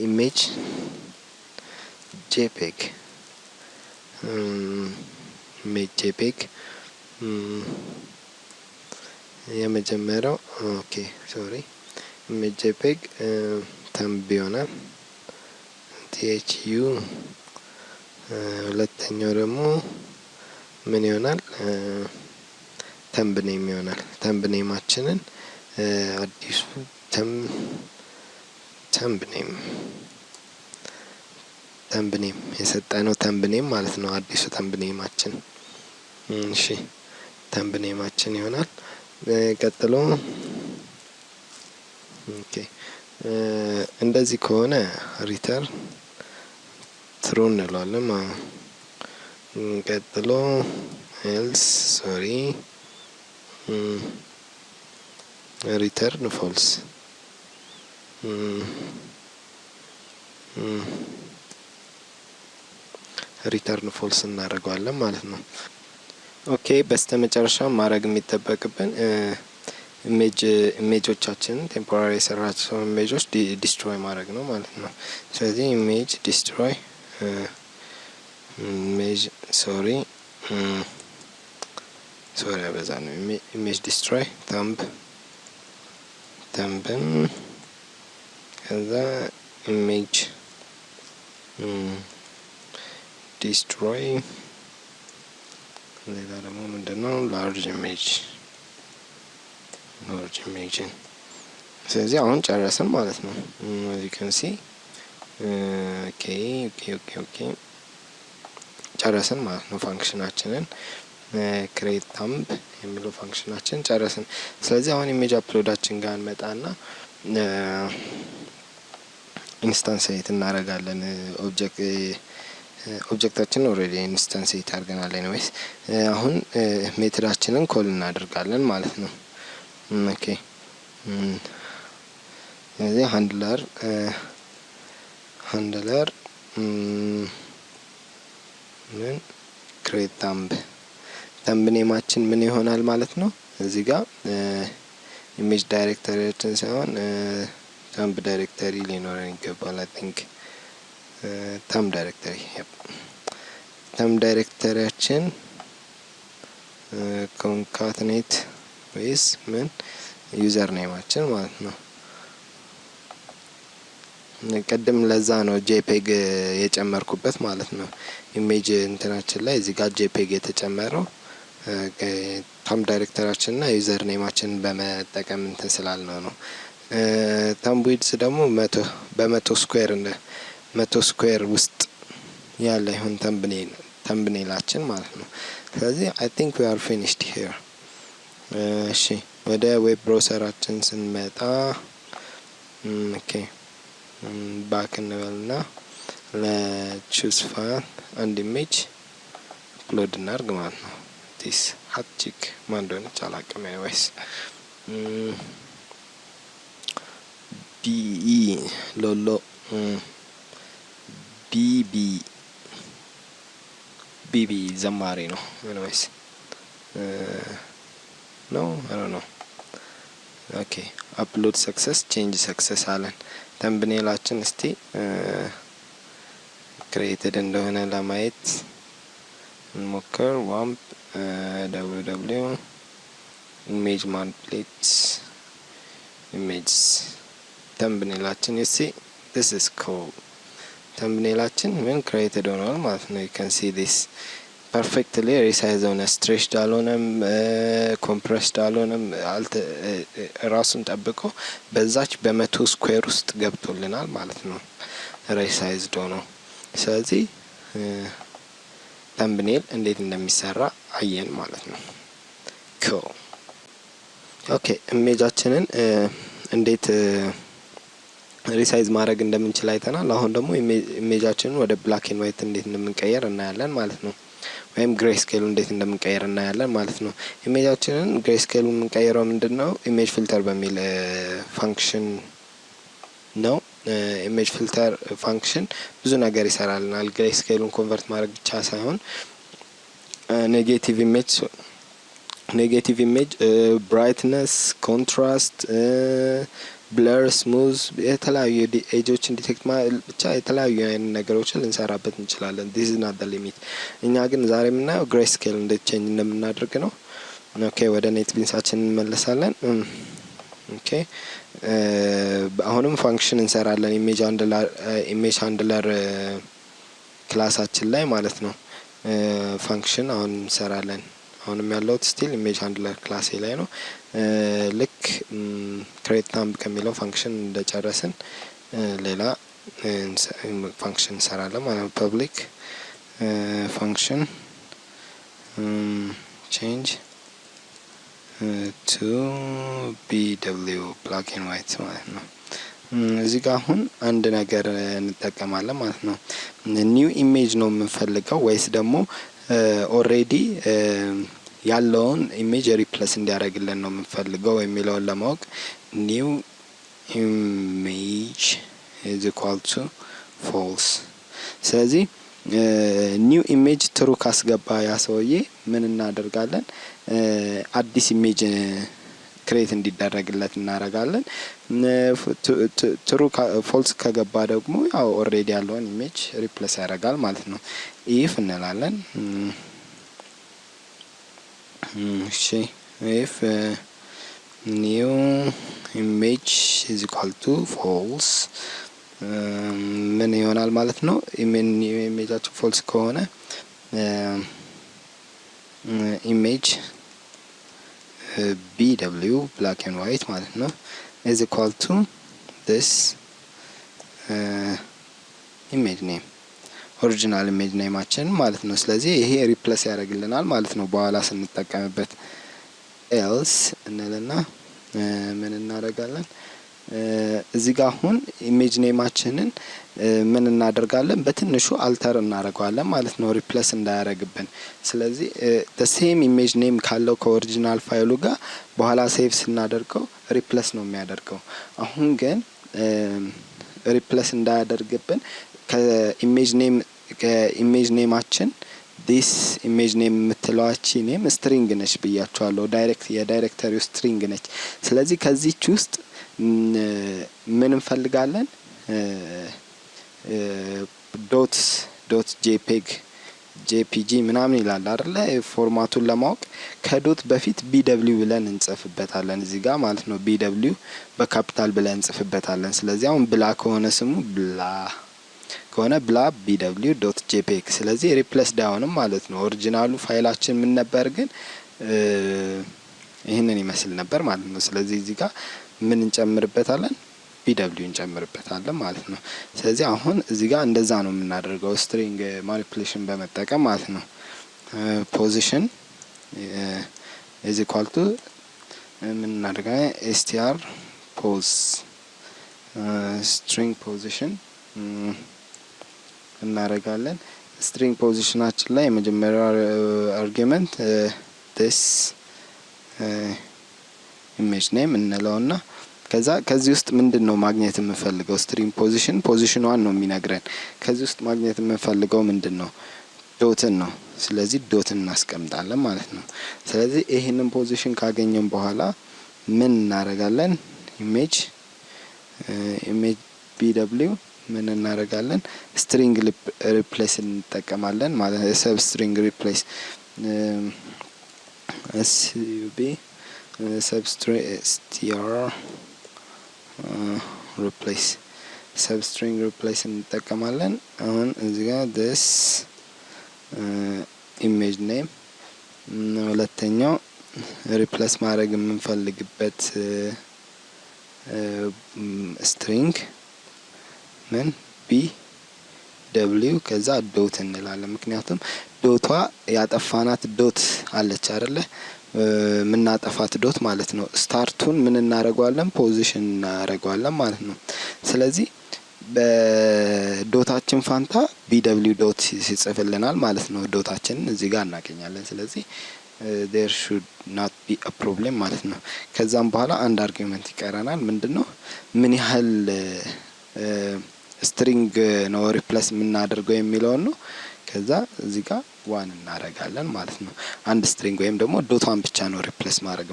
ኢሜጅ JPEG ኢሜጅ JPEG የመጀመሪያው ኦኬ ሶሪ ኢሜጅ JPEG ተምብ ይሆናል THU ሁለተኛው ደግሞ ምን ይሆናል ተምብኔም ይሆናል ተምብኔማችንን አዲሱ ተምብኔም የሰጠነው ተምብኔም ማለት ነው አዲሱ ተምብኔማችን እሺ ተምብኔማችን ይሆናል ቀጥሎ ኦኬ እንደዚህ ከሆነ ሪተርን ትሩ እንለዋለን ቀጥሎ ኤልስ ሶሪ ሪተርን ፎልስ ሪተርን ፎልስ እናደርገዋለን ማለት ነው ኦኬ በስተመጨረሻ ማድረግ የሚጠበቅብን ኢሜጆቻችንን ቴምፖራሪ የሰራቸው ኢሜጆች ዲስትሮይ ማድረግ ነው ማለት ነው ስለዚህ ኢሜጅ ዲስትሮይ ኢሜጅ ሶሪ አበዛ ነው ኢሜጅ ዲስትሮይ ተምብን ከዛ ኢሜጅ ዲስትሮይ ሌላ ደግሞ ምንድነው ላርጅ ኢሜጅን ስለዚህ አሁን ጨረስን ማለት ነው as you can see ኦኬ ጨረስን ማለት ነው ፋንክሽናችንን create thumb የሚለው ፋንክሽናችን ጨረስን ስለዚህ አሁን ኢሜጅ አፕሎዳችን ጋር እንመጣና ኢንስታንሴት እናደርጋለን ኦብጀክታችንን ኦሬዲ ኢንስታንሴት አድርገናል ኤኒዌይስ አሁን ሜተዳችንን ኮል እናደርጋለን ማለት ነው ኦኬ ስለዚህ ሃንድለር ምን create thumb ኔማችን ምን ይሆናል ማለት ነው እዚህ ጋር ኢሜጅ ዳይሬክተሪያችን ሳይሆን thumb ዳይሬክተሪ ሊኖረን ይገባል I think thumb ዳይሬክተሪያችን ኮንካትኔት ወይስ ምን ዩዘር ኔማችን ማለት ነው ቀደም ለዛ ነው JPEG የጨመርኩበት ማለት ነው ኢሜጅ እንትናችን ላይ እዚህ ጋር JPEG የተጨመረው thumb ዳይሬክተራችንና ዩዘር ኔማችን በመጠቀም እንትን ስላልነው ነው thumb width ደግሞ 100 ስኩዌር ውስጥ ያለ ይሁን ተምብኔላችን ማለት ነው ስለዚህ I think we are finished here እሺ ወደ ዌብ ብራውዘራችን ስንመጣ ኦኬ ባክ እንበልና ለቹዝ ፋይል አንድ ኢሜጅ አፕሎድ እናድርግ ማለት ነው this hot chick ማን እንደሆነች አላውቅም anyways BE ሎሎ BB ዘማሪ ነው anyways no I don't know okay upload success change success አለን ተምብኔላችን እስቲ created እንደሆነ ለማየት እንሞክር wamp www image templates images ተምብኔላችን you see this is cool ተምብኔላችን ምን created ሆኗል ማለት ነው you can see this perfectly resized ሆነ stretched አልሆነም compressed አልሆነም ራሱን ጠብቆ በዛች በ100 ስኩዌር ውስጥ ገብቶልናል ማለት ነው resized ሆኖ ስለዚህ ተምብኔል እንዴት እንደሚሰራ አየን ማለት ነው cool ኦኬ ኢሜጃችንን እንዴት ሪሳይዝ ማድረግ እንደምንችል አይተናል አሁን ደግሞ ኢሜጃችንን ወደ ብላክ ኤንድ ዋይት እንዴት እንደምንቀየር እናያለን ማለት ነው ወይም ግሬ ስኬል እንዴት እንደምንቀየር እናያለን ማለት ነው ኢሜጃችንን ግሬ ስኬል የምንቀየረው ምንድነው ኢሜጅ ፊልተር በሚል ፋንክሽን ነው ኢሜጅ ፊልተር ፋንክሽን ብዙ ነገር ይሰራልናል ግሬ ስኬሉን ኮንቨርት ማድረግ ብቻ ሳይሆን ኔጌቲቭ ኢሜጅ ብራይትነስ ኮንትራስት ብለር፣ ስሙዝ የተለያዩ ኤጆችን ዲቴክት ብቻ የተለያዩ አይነት ነገሮችን ልንሰራበት እንችላለን። ዲስ ኢዝ ናት ዘ ሊሚት። እኛ ግን ዛሬ የምናየው ግሬይ ስኬል እንዴት ቼንጅ እንደምናደርግ ነው። ኦኬ ወደ ኔትቢንሳችን እንመለሳለን። ኦኬ አሁንም ፋንክሽን እንሰራለን ኢሜጅ ሃንድለር ክላሳችን ላይ ማለት ነው። ፋንክሽን አሁን እንሰራለን። አሁንም ያለሁት ስቲል ኢሜጅ ሃንድለር ክላሴ ላይ ነው። ልክ ክሬት ታምብ ከሚለው ፋንክሽን እንደጨረስን ሌላ ፋንክሽን እንሰራለን ማለት ነው። ፐብሊክ ፋንክሽን ቼንጅ ቱ BW ብላክ ኤንድ ዋይት ማለት ነው። እዚህ ጋር አሁን አንድ ነገር እንጠቀማለን ማለት ነው። ኒው ኢሜጅ ነው የምንፈልገው ወይስ ደግሞ ኦሬዲ ያለውን ኢሜጅ ሪፕሌስ እንዲያደርግልን ነው የምንፈልገው የሚለውን ለማወቅ ኒው ኢሜጅ ኢዝ ኢኳል ቱ ፎልስ። ስለዚህ ኒው ኢሜጅ ትሩ ካስገባ ያ ሰውዬ ምን እናደርጋለን? አዲስ ኢሜጅ ክሬት እንዲደረግለት እናደርጋለን። ትሩ ፎልስ ከገባ ደግሞ ያው ኦሬዲ ያለውን ኢሜጅ ሪፕሌስ ያደርጋል ማለት ነው። ኢፍ እንላለን። እሺ ኢፍ ኒው ኢሜጅ ኢዝ ኢኳል ቱ ፎልስ ምን ይሆናል ማለት ነው? ኒው ኢሜጃችን ፎልስ ከሆነ ኢሜጅ BW ብላክ ኤንድ ዋይት ማለት ነው ኢዝ ኢኳል ቱ ዲስ ኢሜጅ ኔም ኦሪጂናል ኢሜጅ ኔማችን ማለት ነው። ስለዚህ ይሄ ሪፕሌስ ያደርግልናል ማለት ነው በኋላ ስንጠቀምበት። ኤልስ እንልና ምን እናደርጋለን? እዚህ ጋር አሁን ኢሜጅ ኔማችንን ምን እናደርጋለን? በትንሹ አልተር እናደርገዋለን ማለት ነው ሪፕሌስ እንዳያደርግብን። ስለዚህ ሴም ኢሜጅ ኔም ካለው ከኦሪጂናል ፋይሉ ጋር በኋላ ሴቭ ስናደርገው ሪፕሌስ ነው የሚያደርገው። አሁን ግን ሪፕሌስ እንዳያደርግብን ከኢሜጅ ኔማችን ዲስ ኢሜጅ ኔም የምትለዋቺ ኔም ስትሪንግ ነች ብያቸዋለሁ። የዳይሬክተሪው ስትሪንግ ነች። ስለዚህ ከዚች ውስጥ ምን እንፈልጋለን? ዶት ጄፒጂ ምናምን ይላል አይደለ? ፎርማቱን ለማወቅ ከዶት በፊት BW ብለን እንጽፍበታለን እዚህ ጋር ማለት ነው። BW በካፒታል ብለን እንጽፍበታለን። ስለዚህ አሁን ብላ ከሆነ ስሙ ብላ ከሆነ ብላ BW ዶት JPEG። ስለዚህ ሪፕሌስድ አይሆንም ማለት ነው። ኦሪጂናሉ ፋይላችን ምን ነበር ግን ይህንን ይመስል ነበር ማለት ነው። ስለዚህ እዚህ ጋር ምን እንጨምርበታለን? BW እንጨምርበታለን ማለት ነው። ስለዚህ አሁን እዚህ ጋር እንደዛ ነው የምናደርገው ስትሪንግ ማኒፑሌሽን በመጠቀም ማለት ነው። ፖዚሽን ኢዝ ኢኳል ቱ ምን እናደርጋለን? str ፖዝ ስትሪንግ ፖዚሽን እናደርጋለን። ስትሪንግ ፖዚሽናችን ላይ የመጀመሪያው አርጊውመንት this ኢሜጅ ኔም እንለውና ከዚህ ውስጥ ምንድነው ማግኘት የምንፈልገው? ስትሪንግ ፖዚሽኗን ነው የሚነግረን። ከዚህ ውስጥ ማግኘት የምንፈልገው ምንድነው? ዶትን ነው። ስለዚህ ዶትን እናስቀምጣለን ማለት ነው። ስለዚህ ይሄንን ፖዚሽን ካገኘን በኋላ ምን እናደርጋለን? ኢሜጅ BW ምን እናደርጋለን? ስትሪንግ ሪፕሌስ እንጠቀማለን ማለት ነው። ሰብ ስትሪንግ ሪፕሌስ SUB substr replace substring replace እንጠቀማለን። አሁን እዚህ ጋር this image name ሁለተኛው ሪፕሌስ ማድረግ የምንፈልግበት string ምን BW ከዛ ዶት እንላለን። ምክንያቱም ዶቷ ያጠፋናት ዶት አለች አይደለ? ምናጠፋት ዶት ማለት ነው። ስታርቱን ምን እናደርገዋለን? ፖዚሽን እናደርገዋለን ማለት ነው። ስለዚህ በዶታችን ፋንታ BW ዶት ሲጽፍልናል ማለት ነው። ዶታችንን እዚህ ጋር እናገኛለን። ስለዚህ there should not be a problem ማለት ነው። ከዛም በኋላ አንድ አርጊውመንት ይቀረናል። ምንድነው? ምን ያህል ስትሪንግ ነው ሪፕሌስ የምናደርገው የሚለው ነው። ከዛ እዚህ ጋር ዋን እናደርጋለን ማለት ነው። አንድ ስትሪንግ ወይም ደግሞ ዶቷን ብቻ ነው ሪፕሌስ ማድረግ